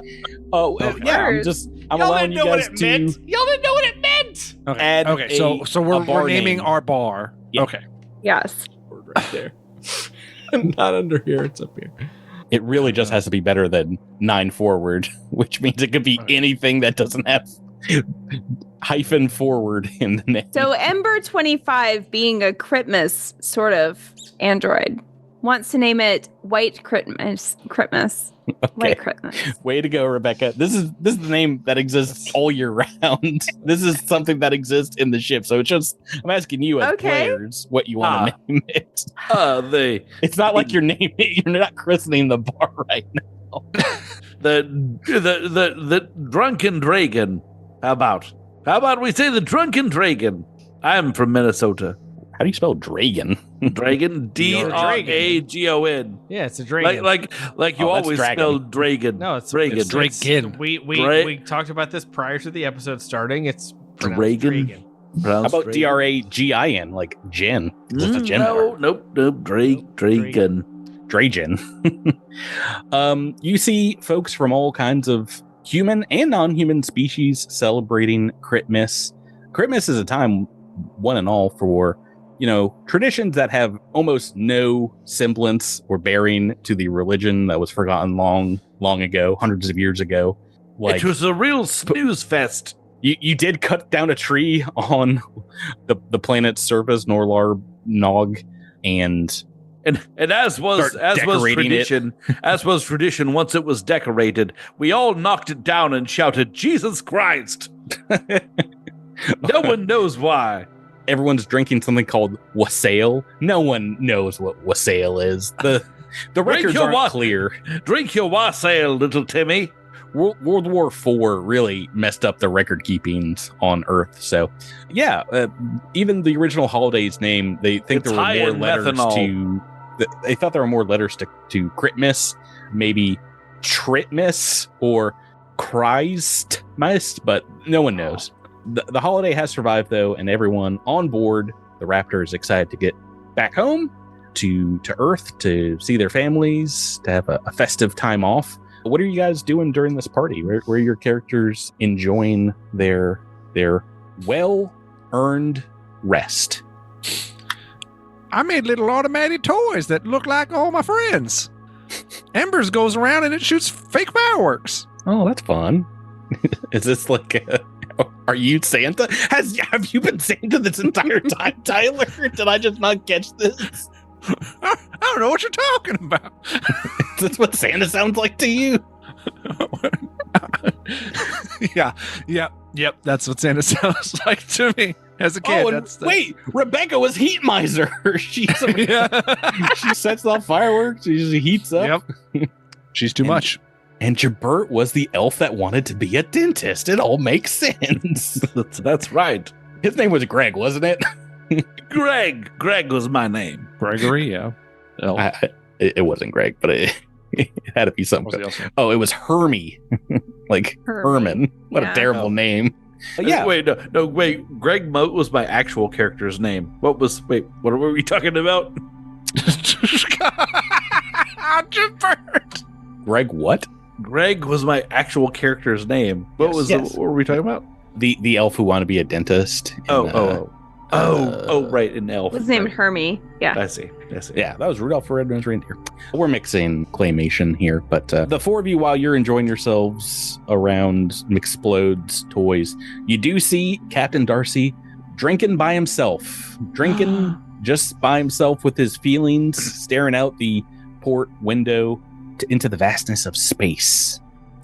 Oh, yeah. I'm Words. I'm Y'all allowing didn't you know what guys it to. meant. Y'all didn't know what it meant. Okay. Add Okay. So a we're bar naming name. our bar. Yeah. Okay. Yes. Right there. Not under here. It's up here. It really just has to be better than 9 forward, which means it could be Okay. anything that doesn't have hyphen forward in the name. So Ember 25, being a Critmas sort of android, wants to name it White Critmas. White Critmas. Way to go, Rebecca. This is the name that exists all year round. This is something that exists in the ship. So it's just I'm asking you as Okay. players what you want to name it. It's not like you're not christening the bar right now. the drunken dragon. How about we say the drunken dragon? I'm from Minnesota. How do you spell dragon? Dragon, Dragon. Yeah, it's a dragon. Like you Oh, that's always dragon. spell dragon. no, it's dragon. It's, Dragon. we talked about this prior to the episode starting. It's pronounced Dragon. dragon. How about DRAGIN, like Jen? Is it a Jen bar? Nope. Dragon. Dragon. You see folks from all kinds of human and non-human species celebrating Critmas. Critmas is a time, one and all, for traditions that have almost no semblance or bearing to the religion that was forgotten long ago, hundreds of years ago. Like It was a real snooze fest. you did cut down a tree on the planet's surface, Norlar Nog, and as was Start decorating it. tradition, once it was decorated, we all knocked it down and shouted, "Jesus Christ!" No one knows why. everyone's drinking something called wassail. No one knows what wassail is. The records aren't clear. Drink your wassail, little Timmy. World War IV really messed up the record keepings on Earth. So, yeah, even the original holiday's name, they think there were more letters to. They thought there were more letters to Critmas, maybe Tritmas or Christmas, but no one knows. The holiday has survived though, and everyone on board the Raptor is excited to get back home to Earth to see their families, to have a festive time off. What are you guys doing during this party? Where are your characters enjoying their well-earned rest? I made little automated toys that look like all my friends. Embers goes around and it shoots fake fireworks. Oh, that's fun. Is this like are you Santa? Have you been Santa this entire time, Tyler? Did I just not catch this? I don't know what you're talking about. Is this what Santa sounds like to you? Yep. That's what Santa sounds like to me as a kid. Oh, wait, Rebecca was heat miser. She sets off fireworks. She just heats up. Yep. She's too much. And Jabert was the elf that wanted to be a dentist. It all makes sense. That's right. His name was Greg, wasn't it? Greg was my name. Gregory, yeah. It wasn't Greg, but it had to be something. Oh, it was Hermie. Like Herman. What a terrible name. Yeah. Wait. Greg Moat was my actual character's name. What were we talking about? Jabert. Greg what? Greg was my actual character's name. What were we talking about? The elf who wanted to be a dentist. Right, an elf. His name Hermie. Yeah. I see. Yeah, that was Rudolph the Red-Nosed Reindeer. We're mixing claymation here, but the four of you, while you're enjoying yourselves around Mixplode's toys, you do see Captain Darcy drinking by himself. Just by himself with his feelings, staring out the port window into the vastness of space.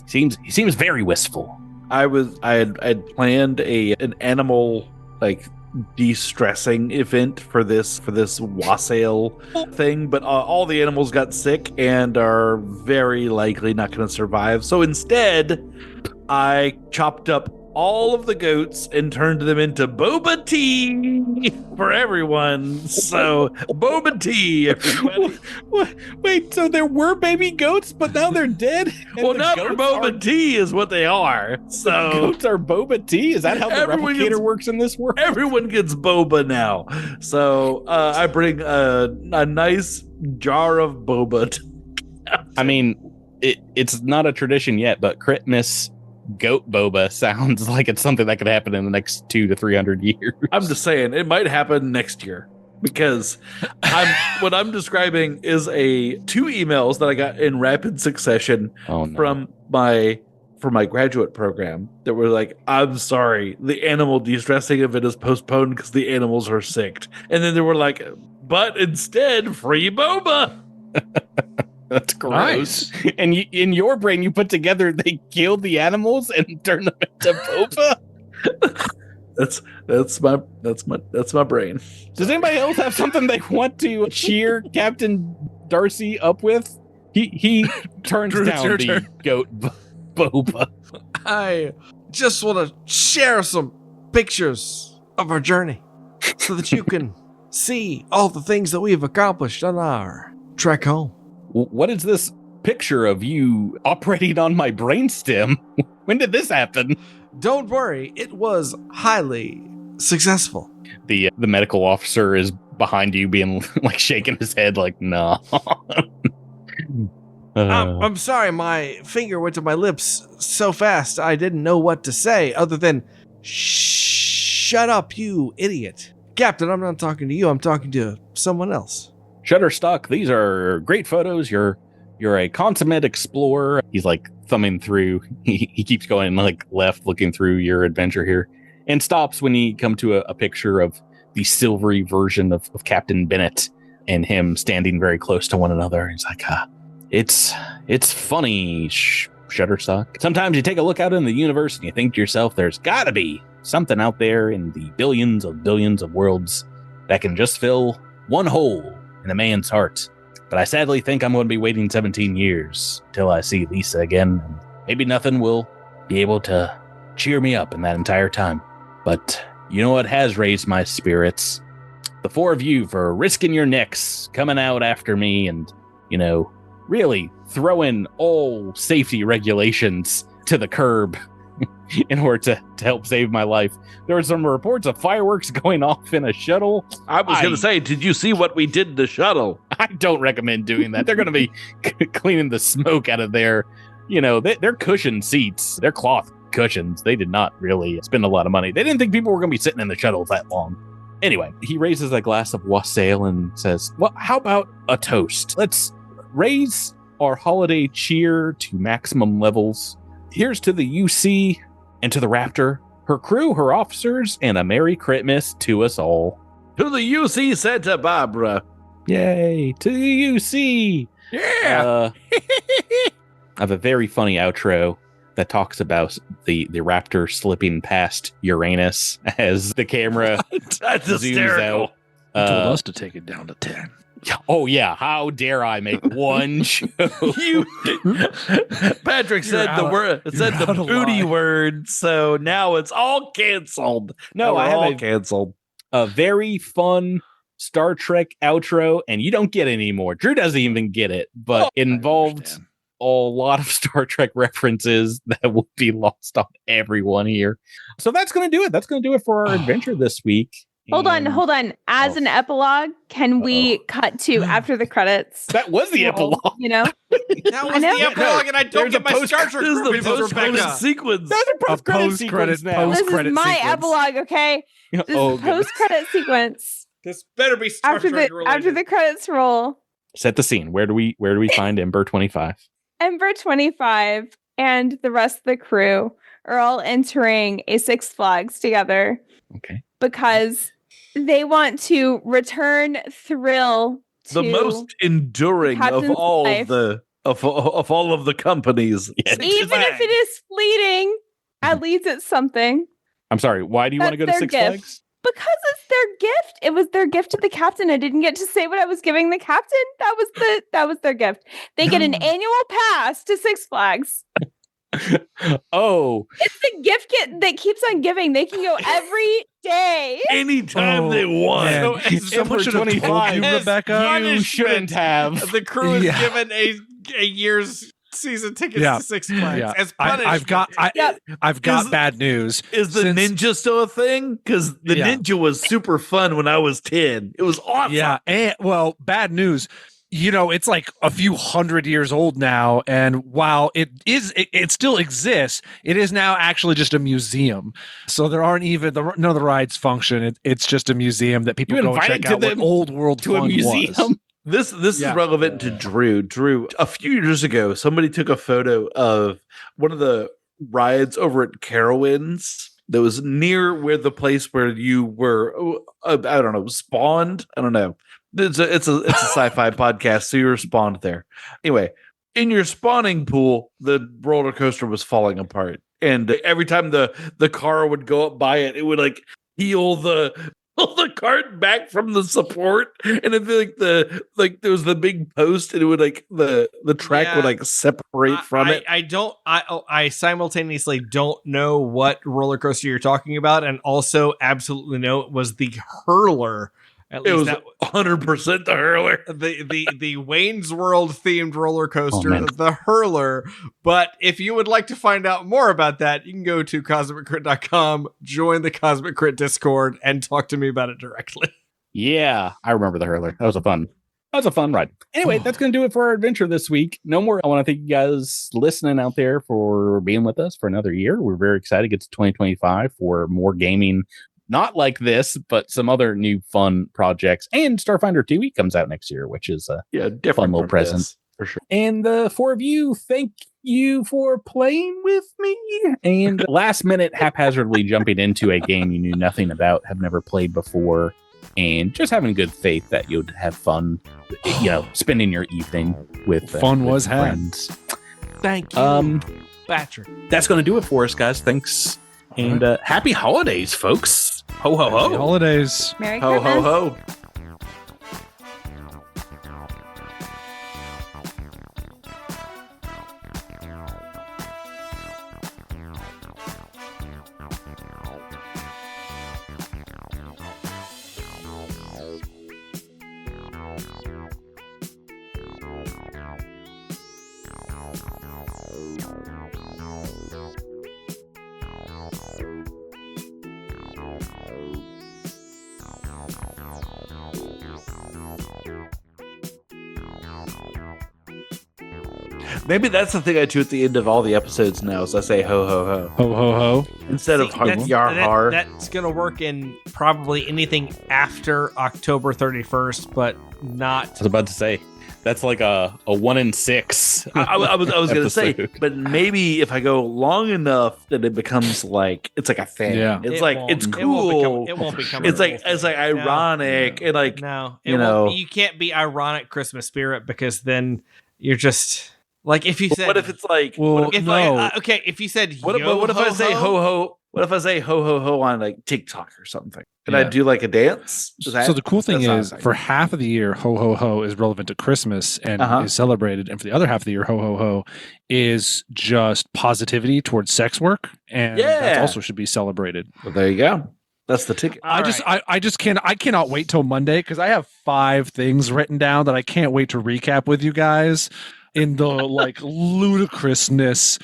He seems very wistful. I had planned an animal like de-stressing event for this wassail thing, but all the animals got sick and are very likely not going to survive. So instead, I chopped up all of the goats and turned them into boba tea for everyone. So boba tea, everybody. Wait, so there were baby goats, but now they're dead? Well, not for boba tea is what they are. So goats are boba tea? Is that how the replicator works in this world? Everyone gets boba now. So I bring a nice jar of boba. I mean, it's not a tradition yet, but Critmas goat boba sounds like it's something that could happen in the next 200 to 300 years. I'm just saying it might happen next year because what I'm describing is two emails that I got in rapid succession from my graduate program that were like, I'm sorry, the animal de-stressing event is postponed because the animals are sick. And then they were like, but instead free boba. That's gross. Nice. And in your brain, you put together they killed the animals and turned them into boba. That's my brain. Does anybody else have something they want to cheer Captain Darcy up with? He turns down the goat boba. I just want to share some pictures of our journey so that you can see all the things that we've accomplished on our trek home. What is this picture of you operating on my brainstem? When did this happen? Don't worry, it was highly successful. The medical officer is behind you, being like shaking his head, like, no. I'm sorry, my finger went to my lips so fast I didn't know what to say other than, shut up, you idiot. Captain, I'm not talking to you, I'm talking to someone else. Shutterstock, these are great photos. You're a consummate explorer. He's like thumbing through. He keeps going like left, looking through your adventure here, and stops when you come to a picture of the silvery version of Captain Bennett and him standing very close to one another. He's like, it's funny, Shutterstock. Sometimes you take a look out in the universe and you think to yourself, there's got to be something out there in the billions of worlds that can just fill one hole in a man's heart. But I sadly think I'm going to be waiting 17 years till I see Lisa again. maybe nothing will be able to cheer me up in that entire time. But you know what has raised my spirits? The four of you for risking your necks, coming out after me, and, really throwing all safety regulations to the curb in order to help save my life. There were some reports of fireworks going off in a shuttle. I was going to say, did you see what we did in the shuttle? I don't recommend doing that. They're going to be cleaning the smoke out of their, they're cushioned seats. They're cloth cushions. They did not really spend a lot of money. They didn't think people were going to be sitting in the shuttle that long. Anyway, he raises a glass of wassail and says, well, how about a toast? Let's raise our holiday cheer to maximum levels. Here's to the UC and to the Raptor, her crew, her officers, and a Merry Critmas to us all. To the UC Santa Barbara. Yay, to the UC. Yeah. I have a very funny outro that talks about the Raptor slipping past Uranus as the camera That's zooms hysterical. out. You told us to take it down to 10. Oh, yeah. How dare I make one joke? Patrick said the booty word, so now it's all canceled. No, I have canceled. A very fun Star Trek outro, and you don't get it anymore. Drew doesn't even get it, but it involved a lot of Star Trek references that will be lost on everyone here. So that's going to do it. That's going to do it for our adventure this week. Hold on. As an epilogue, can we cut to after the credits? That was the epilogue. That was the epilogue, and I don't get my Star Trek This is the references, post-credit Rebecca. sequence. That's a post-credit sequence now. This is my epilogue, okay? This is post-credit sequence. This better be Star Trek related. After the credits roll. Set the scene. Where do we find Ember 25? Ember 25 and the rest of the crew are all entering a Six Flags together. Okay. Because they want to return thrill to The most enduring of Captain's all life. of all of the companies. Yes. Even if it is fleeting, at least it's something. I'm sorry. Why do you want to go to That's Six their Flags? Because it's their gift. It was their gift to the captain. I didn't get to say what I was giving the captain. That was their gift. They get an annual pass to Six Flags. Oh, It's the gift kit that keeps on giving. They can go every day. Anytime they want. Man. Someone should have told you, As Rebecca. punishment, you shouldn't have. The crew is Yeah. given a year's season tickets Yeah. to Six Flags Yeah. as punishment. I've got Is- bad news. Is the Since- ninja still a thing? Because the Yeah. ninja was super fun when I was 10. It was awesome. Yeah, and bad news. It's like a few hundred years old now, and while it still exists, it is now actually just a museum. So there aren't even none of the rides function. It's just a museum that people You go and invited check out what them old world to a fun museum. was. This is Yeah. relevant to Drew. Drew, a few years ago, somebody took a photo of one of the rides over at Carowinds that was near where the place where you were, I don't know, spawned. I don't know. It's a sci-fi podcast, so you were spawned there. Anyway, in your spawning pool, the roller coaster was falling apart, and every time the car would go up by it, it would like peel the cart back from the support, and it'd be like there was the big post, and it would like the track would like separate from it. I simultaneously don't know what roller coaster you're talking about, and also absolutely know it was the Hurler. At It least was that 100% the Hurler. the Wayne's World themed roller coaster, man. the Hurler. But if you would like to find out more about that, you can go to CosmicCrit.com, join the Cosmic Crit Discord, and talk to me about it directly. Yeah, I remember the Hurler. That was a fun ride. Anyway, that's going to do it for our adventure this week. No more. I want to thank you guys listening out there for being with us for another year. We're very excited to get to 2025 for more gaming. Not like this, but some other new fun projects. And Starfinder 2 comes out next year, which is a Different fun little from present. this, for sure. And the four of you, thank you for playing with me. And last minute, haphazardly jumping into a game you knew nothing about, have never played before, and just having good faith that you'd have fun, spending your evening with Fun with was had. friends. Thank you, Patrick. That's going to do it for us, guys. Thanks. And happy holidays, folks. Ho, ho, ho. Happy holidays. Merry Ho, Christmas. ho, ho. Maybe that's the thing I do at the end of all the episodes now, is I say ho ho ho Ho ho ho. instead of yar har. That's gonna work in probably anything after October 31st, but not. I was about to say that's like a 1 in 6. I was gonna say, episode. but maybe if I go long enough that it becomes like it's like a thing. Yeah. It's It like won't- it's it won't cool. become- It won't become. It's a like real thing. ironic and like No, you it know. won't be, you can't be ironic Christmas spirit because then you're just like if you said. What if it's like? Well, If no. okay, if you said What if I say ho ho? What if I say ho ho ho on like TikTok or something? Can I Yeah. do like a dance? So the cool thing that's not is, a thing. for half of the year, ho ho ho is relevant to Christmas and is celebrated, and for the other half of the year, ho ho ho is just positivity towards sex work, and that Yeah. also should be celebrated. Well, there you go. That's the ticket. I cannot wait till Monday because I have 5 things written down that I can't wait to recap with you guys in the like ludicrousness.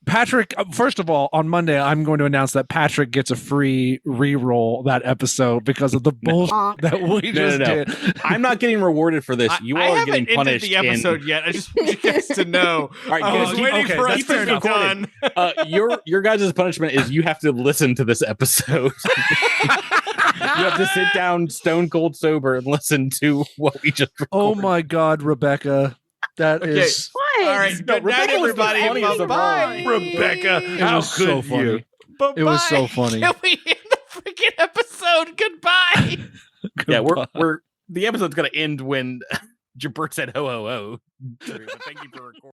Patrick, first of all, on Monday, I'm going to announce that Patrick gets a free re-roll that episode because of the bullshit that we just did. I'm not getting rewarded for this. You I all are haven't getting ended punished. the episode yet. I just want you guys to know. All right, I was keep- waiting okay, for us that's to fair be enough. done. Your guys' punishment is you have to listen to this episode. You have to sit down stone cold sober and listen to what we just recorded. Oh my God, Rebecca, that is What? All right, No, good night, Rebecca was the everybody. funniest of all. Bye. Rebecca, it how was so could funny. you? It was so funny. Can we end the freaking episode? Goodbye. Yeah, Goodbye. we're the episode's gonna end when Jabert said ho ho ho. Drew, but thank you for recording.